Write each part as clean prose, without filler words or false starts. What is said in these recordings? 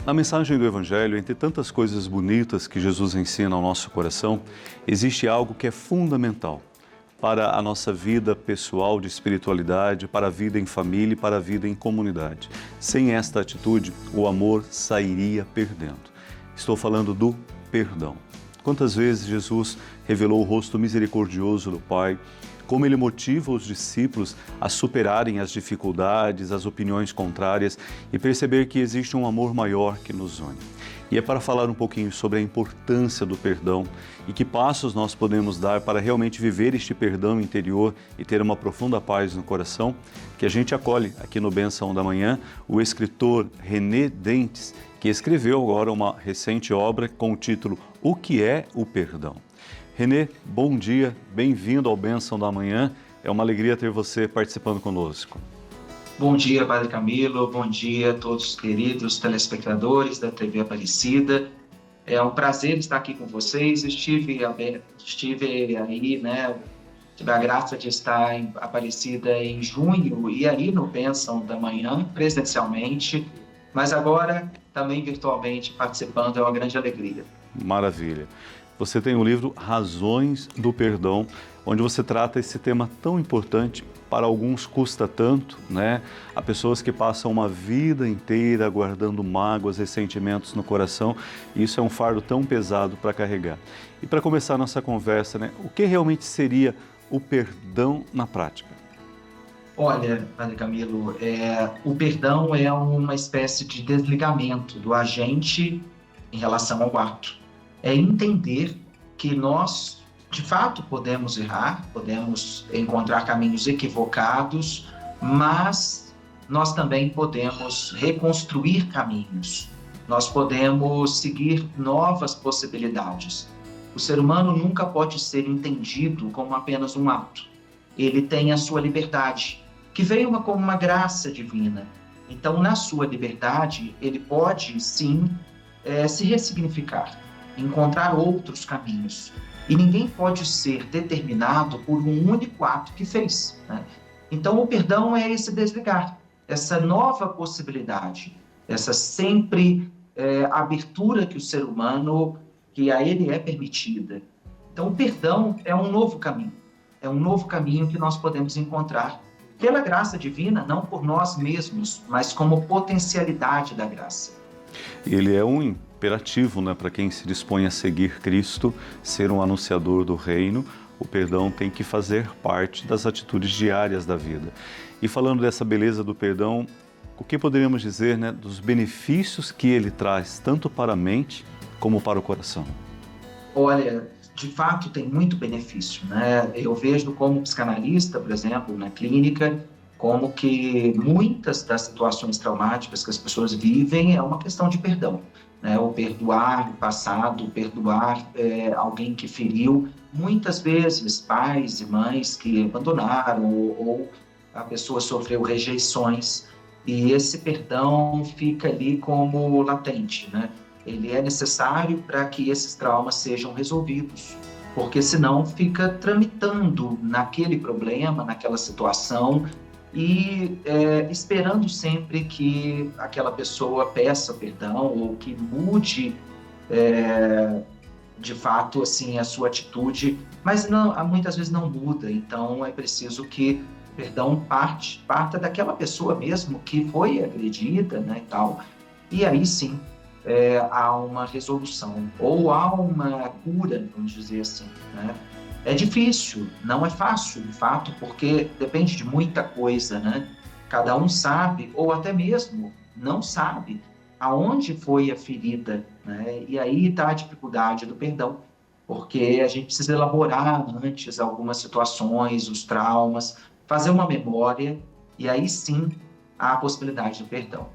Na mensagem do Evangelho, entre tantas coisas bonitas que Jesus ensina ao nosso coração, existe algo que é fundamental para a nossa vida pessoal de espiritualidade, para a vida em família e para a vida em comunidade. Sem esta atitude, o amor sairia perdendo. Estou falando do perdão. Quantas vezes Jesus revelou o rosto misericordioso do Pai, como Ele motiva os discípulos a superarem as dificuldades, as opiniões contrárias e perceber que existe um amor maior que nos une. E é para falar um pouquinho sobre a importância do perdão e que passos nós podemos dar para realmente viver este perdão interior e ter uma profunda paz no coração, que a gente acolhe aqui no Bênção da Manhã o escritor René Dentes, que escreveu agora uma recente obra com o título O que é o Perdão? René, bom dia, bem-vindo ao Bênção da Manhã. É uma alegria ter você participando conosco. Bom dia, Padre Camilo. Bom dia a todos os queridos telespectadores da TV Aparecida. É um prazer estar aqui com vocês. Estive aí, né? Tive a graça de estar em Aparecida em junho e aí no Bênção da Manhã, presencialmente, mas agora também virtualmente participando. É uma grande alegria. Maravilha. Você tem o livro Razões do Perdão, onde você trata esse tema tão importante. Para alguns custa tanto, né? Há pessoas que passam uma vida inteira guardando mágoas, ressentimentos no coração, e isso é um fardo tão pesado para carregar. E para começar a nossa conversa, né? O que realmente seria o perdão na prática? Olha, Padre Camilo, o perdão é uma espécie de desligamento do agente em relação ao ato. É entender que nós, de fato, podemos errar, podemos encontrar caminhos equivocados, mas nós também podemos reconstruir caminhos, nós podemos seguir novas possibilidades. O ser humano nunca pode ser entendido como apenas um ato. Ele tem a sua liberdade, que veio como uma graça divina. Então, na sua liberdade, ele pode, sim, se ressignificar, encontrar outros caminhos. E ninguém pode ser determinado por um único ato que fez, né? Então, o perdão é esse desligar, essa nova possibilidade, essa sempre abertura que o ser humano, que a ele é permitida. Então, o perdão é um novo caminho que nós podemos encontrar pela graça divina, não por nós mesmos, mas como potencialidade da graça. Ele é um imperativo, né, para quem se dispõe a seguir Cristo, ser um anunciador do reino. O perdão tem que fazer parte das atitudes diárias da vida. E falando dessa beleza do perdão, o que poderíamos dizer, né, dos benefícios que ele traz, tanto para a mente como para o coração? Olha, de fato tem muito benefício, né? Eu vejo como psicanalista, por exemplo, na clínica, como que muitas das situações traumáticas que as pessoas vivem é uma questão de perdão, né? O perdoar o passado, perdoar alguém que feriu, muitas vezes pais e mães que abandonaram ou a pessoa sofreu rejeições e esse perdão fica ali como latente, né? Ele é necessário para que esses traumas sejam resolvidos, porque senão fica tramitando naquele problema, naquela situação e esperando sempre que aquela pessoa peça perdão ou que mude de fato assim a sua atitude, mas não, muitas vezes não muda. Então é preciso que o perdão parta daquela pessoa mesmo que foi agredida, né, e tal. E aí sim há uma resolução ou há uma cura, vamos dizer assim, né? É difícil, não é fácil, de fato, porque depende de muita coisa, né? Cada um sabe, ou até mesmo não sabe, aonde foi a ferida, né? E aí está a dificuldade do perdão, porque a gente precisa elaborar antes algumas situações, os traumas, fazer uma memória, e aí sim há a possibilidade do perdão.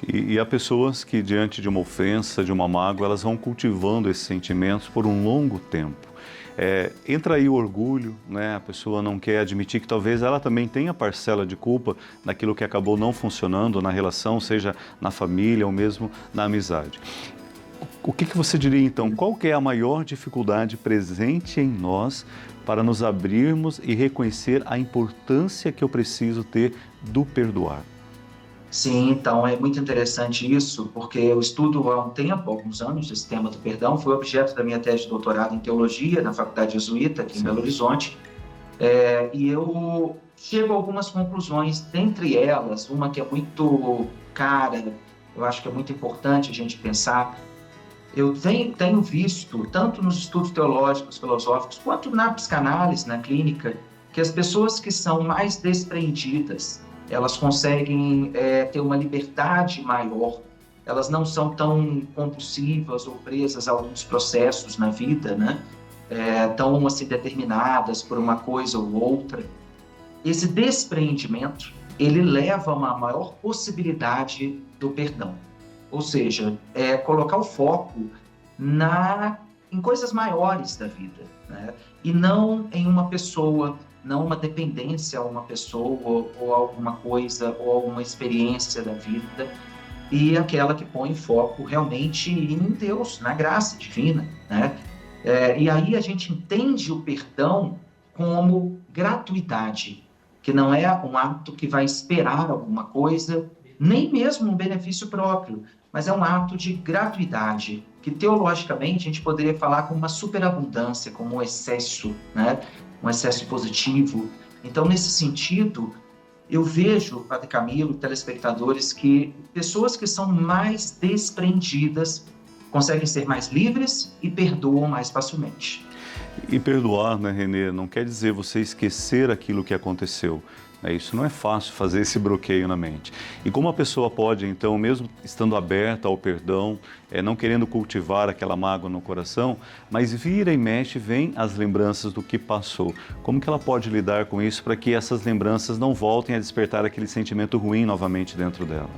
E há pessoas que, diante de uma ofensa, de uma mágoa, elas vão cultivando esses sentimentos por um longo tempo. Entra aí o orgulho, né? A pessoa não quer admitir que talvez ela também tenha parcela de culpa naquilo que acabou não funcionando na relação, seja na família ou mesmo na amizade. O que você diria então? Qual que é a maior dificuldade presente em nós para nos abrirmos e reconhecer a importância que eu preciso ter do perdoar? Sim, então é muito interessante isso, porque eu estudo há um tempo, há alguns anos, esse tema do perdão, foi objeto da minha tese de doutorado em teologia na Faculdade Jesuíta, aqui em Belo Sim. Horizonte. E eu chego a algumas conclusões, dentre elas, uma que é muito cara, eu acho que é muito importante a gente pensar. Eu tenho visto, tanto nos estudos teológicos, filosóficos, quanto na psicanálise, na clínica, que as pessoas que são mais desprendidas, elas conseguem ter uma liberdade maior, elas não são tão compulsivas ou presas a alguns processos na vida, né? Tão assim determinadas por uma coisa ou outra. Esse despreendimento, ele leva a uma maior possibilidade do perdão. Ou seja, colocar o foco em coisas maiores da vida, né? E não em uma pessoa, não uma dependência a uma pessoa ou alguma coisa ou alguma experiência da vida, e aquela que põe foco realmente em Deus, na graça divina, né? E aí a gente entende o perdão como gratuidade, que não é um ato que vai esperar alguma coisa, nem mesmo um benefício próprio, mas é um ato de gratuidade, que teologicamente a gente poderia falar como uma superabundância, como um excesso, né? Um excesso positivo. Então, nesse sentido, eu vejo, Padre Camilo, telespectadores, que pessoas que são mais desprendidas conseguem ser mais livres e perdoam mais facilmente. E perdoar, né, Renê, não quer dizer você esquecer aquilo que aconteceu. Isso não é fácil fazer esse bloqueio na mente. E como a pessoa pode, então, mesmo estando aberta ao perdão, não querendo cultivar aquela mágoa no coração, mas vira e mexe, vem as lembranças do que passou. Como que ela pode lidar com isso para que essas lembranças não voltem a despertar aquele sentimento ruim novamente dentro dela?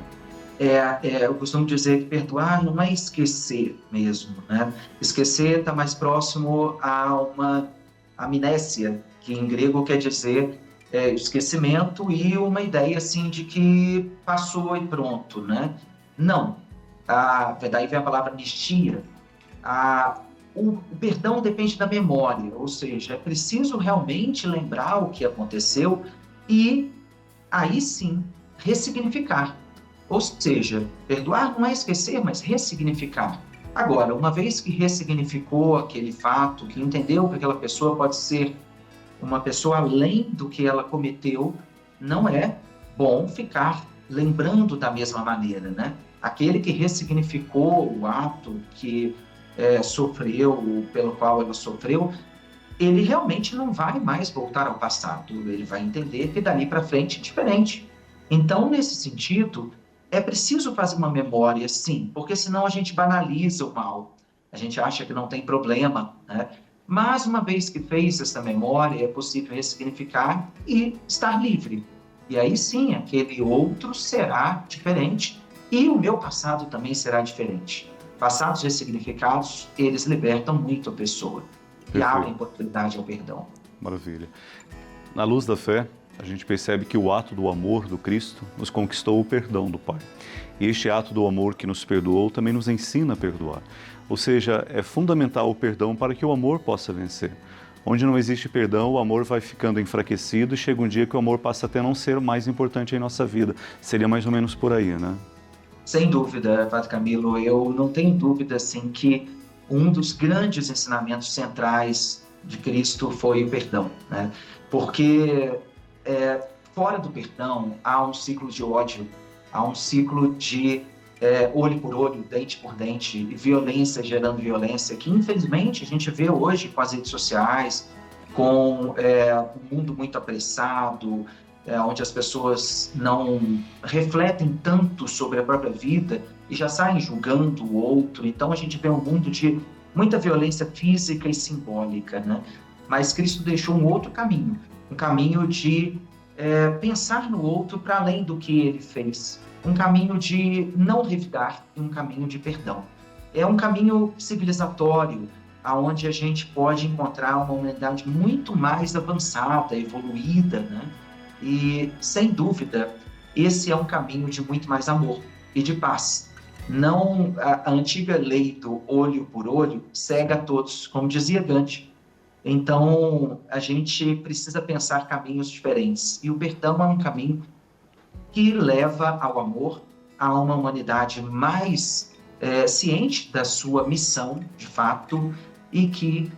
Eu costumo dizer que perdoar não é esquecer mesmo, né? Esquecer está mais próximo a uma amnésia, que em grego quer dizer esquecimento e uma ideia assim de que passou e pronto, né? Não. Daí vem a palavra anistia. O perdão depende da memória, ou seja, é preciso realmente lembrar o que aconteceu e aí sim ressignificar. Ou seja, perdoar não é esquecer, mas ressignificar. Agora, uma vez que ressignificou aquele fato, que entendeu que aquela pessoa pode ser uma pessoa além do que ela cometeu, não é bom ficar lembrando da mesma maneira, né? Aquele que ressignificou o ato que sofreu, pelo qual ela sofreu, ele realmente não vai mais voltar ao passado, ele vai entender que dali para frente é diferente. Então, nesse sentido, é preciso fazer uma memória, sim, porque senão a gente banaliza o mal, a gente acha que não tem problema, né? Mas, uma vez que fez essa memória, é possível ressignificar e estar livre. E aí sim, aquele outro será diferente e o meu passado também será diferente. Passados ressignificados, eles libertam muito a pessoa e abrem Perfeito. possibilidade ao perdão. Maravilha. Na luz da fé, a gente percebe que o ato do amor do Cristo nos conquistou o perdão do Pai. E este ato do amor que nos perdoou também nos ensina a perdoar. Ou seja, é fundamental o perdão para que o amor possa vencer. Onde não existe perdão, o amor vai ficando enfraquecido e chega um dia que o amor passa até a não ser mais importante em nossa vida. Seria mais ou menos por aí, né? Sem dúvida, Padre Camilo, eu não tenho dúvida assim, que um dos grandes ensinamentos centrais de Cristo foi o perdão, né? Porque fora do perdão há um ciclo de ódio, há um ciclo de olho por olho, dente por dente, violência gerando violência, que infelizmente a gente vê hoje com as redes sociais, com um mundo muito apressado, onde as pessoas não refletem tanto sobre a própria vida e já saem julgando o outro. Então a gente vê um mundo de muita violência física e simbólica, né? Mas Cristo deixou um outro caminho, um caminho de pensar no outro para além do que ele fez, um caminho de não revidar, um caminho de perdão. É um caminho civilizatório, aonde a gente pode encontrar uma humanidade muito mais avançada, evoluída, né? E, sem dúvida, esse é um caminho de muito mais amor e de paz. Não a antiga lei do olho por olho cega a todos, como dizia Gandhi. Então, a gente precisa pensar caminhos diferentes. E o perdão é um caminho que leva ao amor, a uma humanidade mais ciente da sua missão, de fato, e que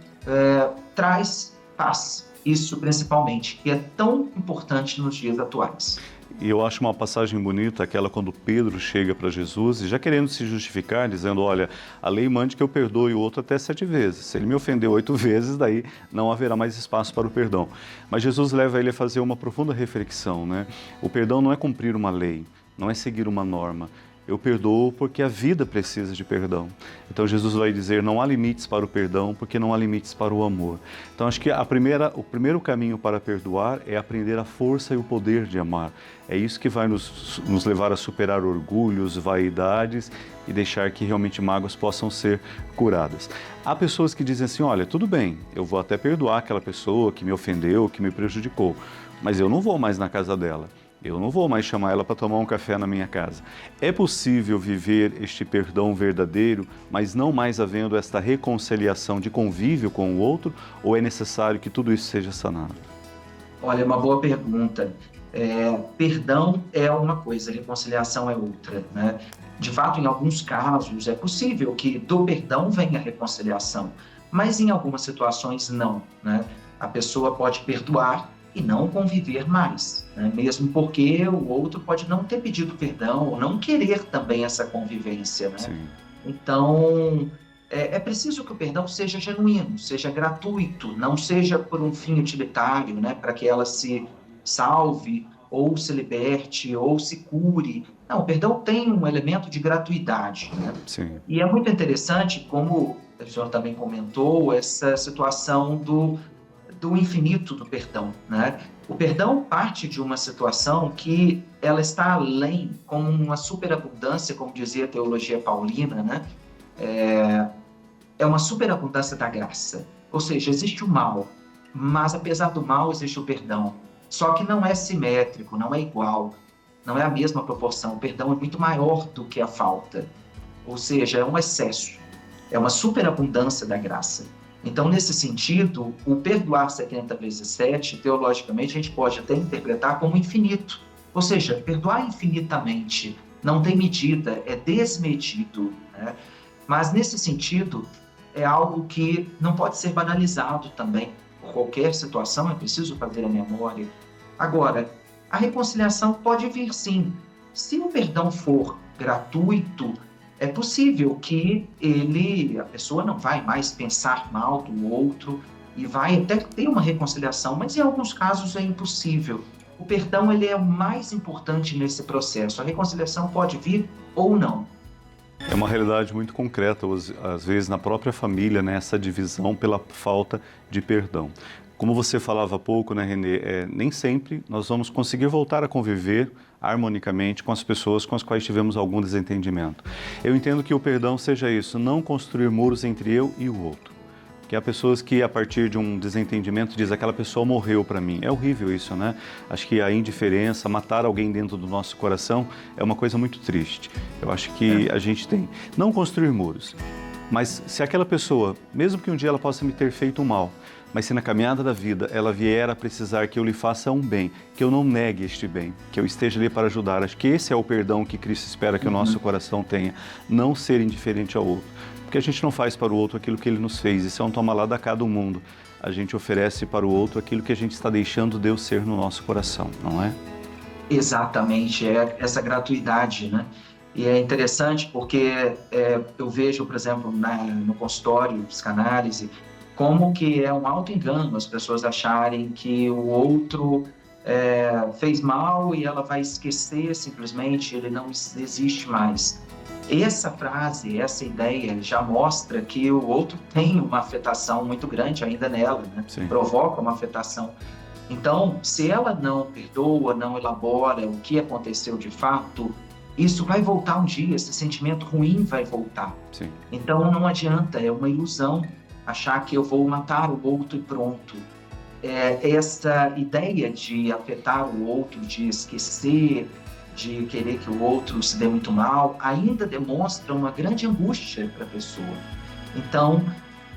traz paz. Isso principalmente, que é tão importante nos dias atuais. E eu acho uma passagem bonita aquela quando Pedro chega para Jesus e já querendo se justificar, dizendo, olha, a lei manda que eu perdoe o outro até 7 vezes. Se ele me ofendeu 8 vezes, daí não haverá mais espaço para o perdão. Mas Jesus leva ele a fazer uma profunda reflexão, né? O perdão não é cumprir uma lei, não é seguir uma norma. Eu perdoo porque a vida precisa de perdão. Então Jesus vai dizer, não há limites para o perdão, porque não há limites para o amor. Então acho que o primeiro caminho para perdoar é aprender a força e o poder de amar. É isso que vai nos levar a superar orgulhos, vaidades e deixar que realmente mágoas possam ser curadas. Há pessoas que dizem assim, olha, tudo bem, eu vou até perdoar aquela pessoa que me ofendeu, que me prejudicou, mas eu não vou mais na casa dela. Eu não vou mais chamar ela para tomar um café na minha casa. É possível viver este perdão verdadeiro, mas não mais havendo esta reconciliação de convívio com o outro, ou é necessário que tudo isso seja sanado? Olha, é uma boa pergunta. Perdão é uma coisa, reconciliação é outra, né? De fato, em alguns casos, é possível que do perdão venha a reconciliação, mas em algumas situações não, né? A pessoa pode perdoar e não conviver mais, né? Mesmo porque o outro pode não ter pedido perdão ou não querer também essa convivência, né? Sim. Então, é preciso que o perdão seja genuíno, seja gratuito, não seja por um fim utilitário, né? Para que ela se salve, ou se liberte, ou se cure. Não, o perdão tem um elemento de gratuidade, né? Sim. E é muito interessante, como o senhor também comentou, essa situação do infinito do perdão, né? O perdão parte de uma situação que ela está além, como uma superabundância, como dizia a teologia paulina, né? É uma superabundância da graça. Ou seja, existe o mal, mas apesar do mal existe o perdão. Só que não é simétrico, não é igual, não é a mesma proporção. O perdão é muito maior do que a falta. Ou seja, é um excesso, é uma superabundância da graça. Então, nesse sentido, o perdoar 70 vezes 7, teologicamente, a gente pode até interpretar como infinito. Ou seja, perdoar infinitamente, não tem medida, é desmedido, né? Mas, nesse sentido, é algo que não pode ser banalizado também. Por qualquer situação, é preciso fazer a memória. Agora, a reconciliação pode vir sim. Se o perdão for gratuito, é possível que a pessoa não vai mais pensar mal do outro e vai até ter uma reconciliação, mas em alguns casos é impossível. O perdão ele é o mais importante nesse processo. A reconciliação pode vir ou não. É uma realidade muito concreta, às vezes na própria família, né, essa divisão pela falta de perdão. Como você falava há pouco, né, Renê, nem sempre nós vamos conseguir voltar a conviver harmonicamente com as pessoas com as quais tivemos algum desentendimento. Eu entendo que o perdão seja isso, não construir muros entre eu e o outro. Porque há pessoas que, a partir de um desentendimento, dizem aquela pessoa morreu para mim. É horrível isso, né? Acho que a indiferença, matar alguém dentro do nosso coração é uma coisa muito triste. Eu acho que a gente tem, não construir muros, mas se aquela pessoa, mesmo que um dia ela possa me ter feito um mal, mas se na caminhada da vida ela vier a precisar que eu lhe faça um bem, que eu não negue este bem, que eu esteja ali para ajudar. Acho que esse é o perdão que Cristo espera que o nosso coração tenha, não ser indiferente ao outro. Porque a gente não faz para o outro aquilo que ele nos fez, isso é um toma lá da cá do mundo. A gente oferece para o outro aquilo que a gente está deixando Deus ser no nosso coração, não é? Exatamente, é essa gratuidade, né? E é interessante porque eu vejo, por exemplo, no consultório, psicanálise, como que é um auto-engano as pessoas acharem que o outro fez mal e ela vai esquecer simplesmente, ele não existe mais. Essa frase, essa ideia já mostra que o outro tem uma afetação muito grande ainda nela, né? Provoca uma afetação. Então, se ela não perdoa, não elabora o que aconteceu de fato, isso vai voltar um dia, esse sentimento ruim vai voltar. Sim. Então, não adianta, é uma ilusão achar que eu vou matar o outro e pronto. Essa ideia de afetar o outro, de esquecer, de querer que o outro se dê muito mal, ainda demonstra uma grande angústia para a pessoa. Então,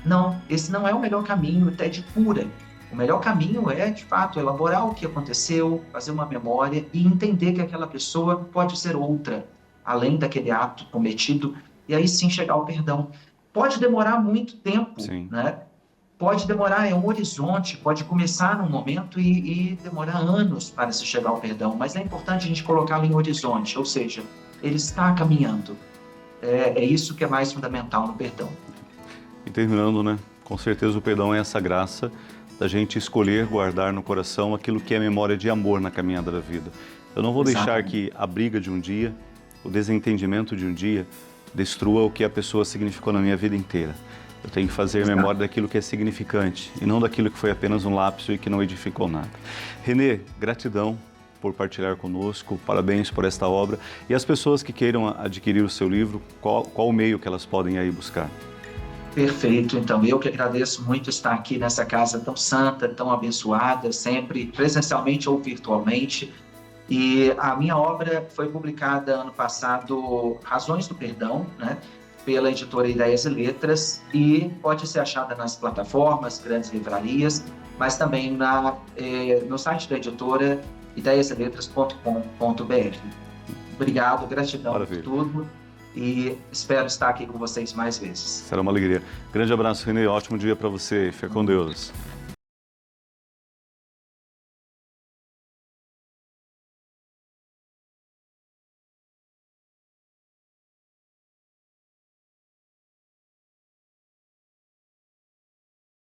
não, esse não é o melhor caminho até de cura. O melhor caminho é, de fato, elaborar o que aconteceu, fazer uma memória e entender que aquela pessoa pode ser outra, além daquele ato cometido, e aí sim chegar ao perdão. Pode demorar muito tempo, Sim. né? Pode demorar, é um horizonte, pode começar num momento e demorar anos para se chegar ao perdão, mas é importante a gente colocá-lo em horizonte, ou seja, ele está caminhando. É isso que é mais fundamental no perdão. E terminando, né? Com certeza o perdão é essa graça da gente escolher guardar no coração aquilo que é memória de amor na caminhada da vida. Eu não vou deixar que a briga de um dia, o desentendimento de um dia, destrua o que a pessoa significou na minha vida inteira. Eu tenho que fazer memória daquilo que é significante e não daquilo que foi apenas um lapso e que não edificou nada. Renê, gratidão por partilhar conosco, parabéns por esta obra. E as pessoas que queiram adquirir o seu livro, qual o meio que elas podem aí buscar? Perfeito, então eu que agradeço muito estar aqui nessa casa tão santa, tão abençoada, sempre presencialmente ou virtualmente. E a minha obra foi publicada ano passado, Razões do Perdão, né, pela editora Ideias e Letras, e pode ser achada nas plataformas, grandes livrarias, mas também no site da editora, ideiaseletras.com.br. Obrigado, gratidão por tudo, e espero estar aqui com vocês mais vezes. Será uma alegria. Grande abraço, Renê, ótimo dia para você, fica com Deus.